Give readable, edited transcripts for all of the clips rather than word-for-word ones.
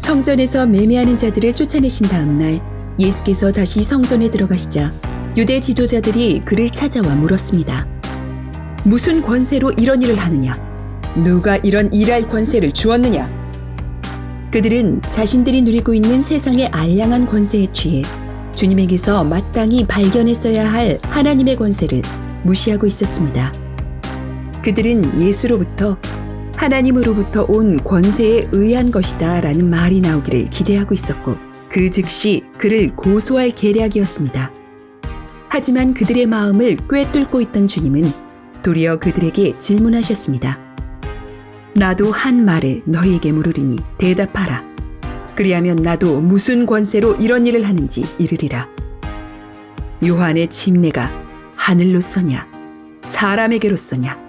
성전에서 매매하는 자들을 쫓아내신 다음 날 예수께서 다시 성전에 들어가시자 유대 지도자들이 그를 찾아와 물었습니다. 무슨 권세로 이런 일을 하느냐? 누가 이런 일할 권세를 주었느냐? 그들은 자신들이 누리고 있는 세상의 알량한 권세에 취해 주님에게서 마땅히 발견했어야 할 하나님의 권세를 무시하고 있었습니다. 그들은 예수로부터 하나님으로부터 온 권세에 의한 것이다 라는 말이 나오기를 기대하고 있었고 그 즉시 그를 고소할 계략이었습니다. 하지만 그들의 마음을 꿰뚫고 있던 주님은 도리어 그들에게 질문하셨습니다. 나도 한 말을 너희에게 물으리니 대답하라. 그리하면 나도 무슨 권세로 이런 일을 하는지 이르리라. 요한의 침례가 하늘로서냐 사람에게로서냐?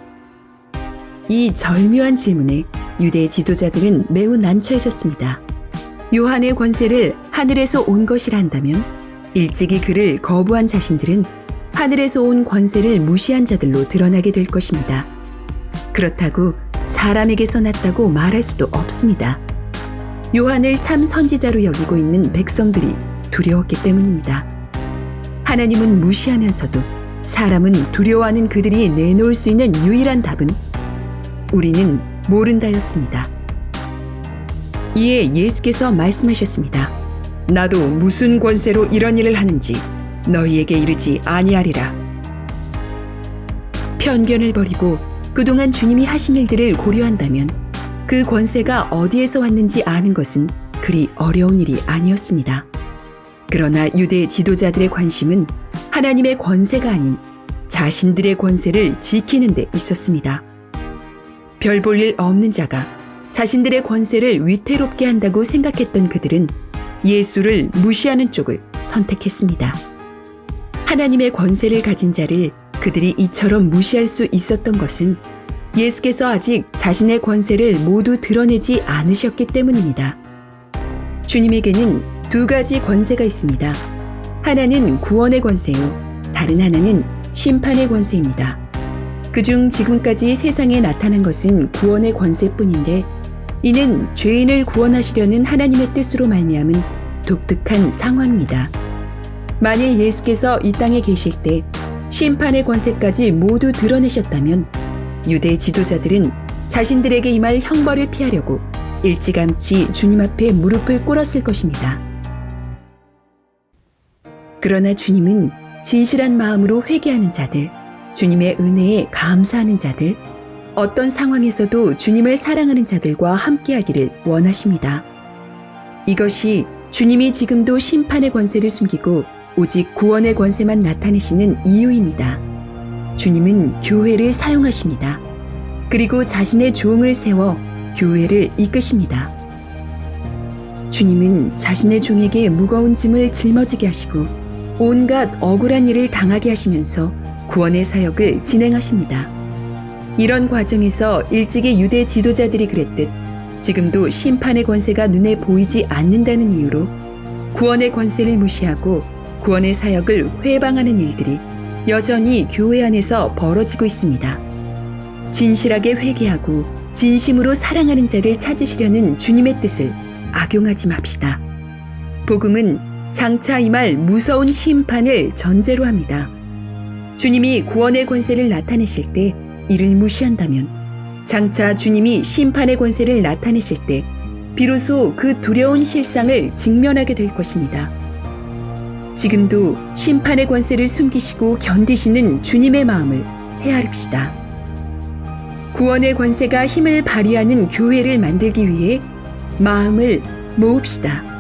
이 절묘한 질문에 유대 지도자들은 매우 난처해졌습니다. 요한의 권세를 하늘에서 온 것이라 한다면 일찍이 그를 거부한 자신들은 하늘에서 온 권세를 무시한 자들로 드러나게 될 것입니다. 그렇다고 사람에게서 났다고 말할 수도 없습니다. 요한을 참 선지자로 여기고 있는 백성들이 두려웠기 때문입니다. 하나님은 무시하면서도 사람은 두려워하는 그들이 내놓을 수 있는 유일한 답은 우리는 모른다였습니다. 이에 예수께서 말씀하셨습니다. 나도 무슨 권세로 이런 일을 하는지 너희에게 이르지 아니하리라. 편견을 버리고 그동안 주님이 하신 일들을 고려한다면 그 권세가 어디에서 왔는지 아는 것은 그리 어려운 일이 아니었습니다. 그러나 유대 지도자들의 관심은 하나님의 권세가 아닌 자신들의 권세를 지키는 데 있었습니다. 별 볼 일 없는 자가 자신들의 권세를 위태롭게 한다고 생각했던 그들은 예수를 무시하는 쪽을 선택했습니다. 하나님의 권세를 가진 자를 그들이 이처럼 무시할 수 있었던 것은 예수께서 아직 자신의 권세를 모두 드러내지 않으셨기 때문입니다. 주님에게는 두 가지 권세가 있습니다. 하나는 구원의 권세요, 다른 하나는 심판의 권세입니다. 그중 지금까지 세상에 나타난 것은 구원의 권세뿐인데 이는 죄인을 구원하시려는 하나님의 뜻으로 말미암은 독특한 상황입니다. 만일 예수께서 이 땅에 계실 때 심판의 권세까지 모두 드러내셨다면 유대 지도자들은 자신들에게 임할 형벌을 피하려고 일찌감치 주님 앞에 무릎을 꿇었을 것입니다. 그러나 주님은 진실한 마음으로 회개하는 자들, 주님의 은혜에 감사하는 자들, 어떤 상황에서도 주님을 사랑하는 자들과 함께하기를 원하십니다. 이것이 주님이 지금도 심판의 권세를 숨기고 오직 구원의 권세만 나타내시는 이유입니다. 주님은 교회를 사용하십니다. 그리고 자신의 종을 세워 교회를 이끄십니다. 주님은 자신의 종에게 무거운 짐을 짊어지게 하시고 온갖 억울한 일을 당하게 하시면서 구원의 사역을 진행하십니다. 이런 과정에서 일찍이 유대 지도자들이 그랬듯 지금도 심판의 권세가 눈에 보이지 않는다는 이유로 구원의 권세를 무시하고 구원의 사역을 회방하는 일들이 여전히 교회 안에서 벌어지고 있습니다. 진실하게 회개하고 진심으로 사랑하는 자를 찾으시려는 주님의 뜻을 악용하지 맙시다. 복음은 장차 임할 무서운 심판을 전제로 합니다. 주님이 구원의 권세를 나타내실 때 이를 무시한다면 장차 주님이 심판의 권세를 나타내실 때 비로소 그 두려운 실상을 직면하게 될 것입니다. 지금도 심판의 권세를 숨기시고 견디시는 주님의 마음을 헤아립시다. 구원의 권세가 힘을 발휘하는 교회를 만들기 위해 마음을 모읍시다.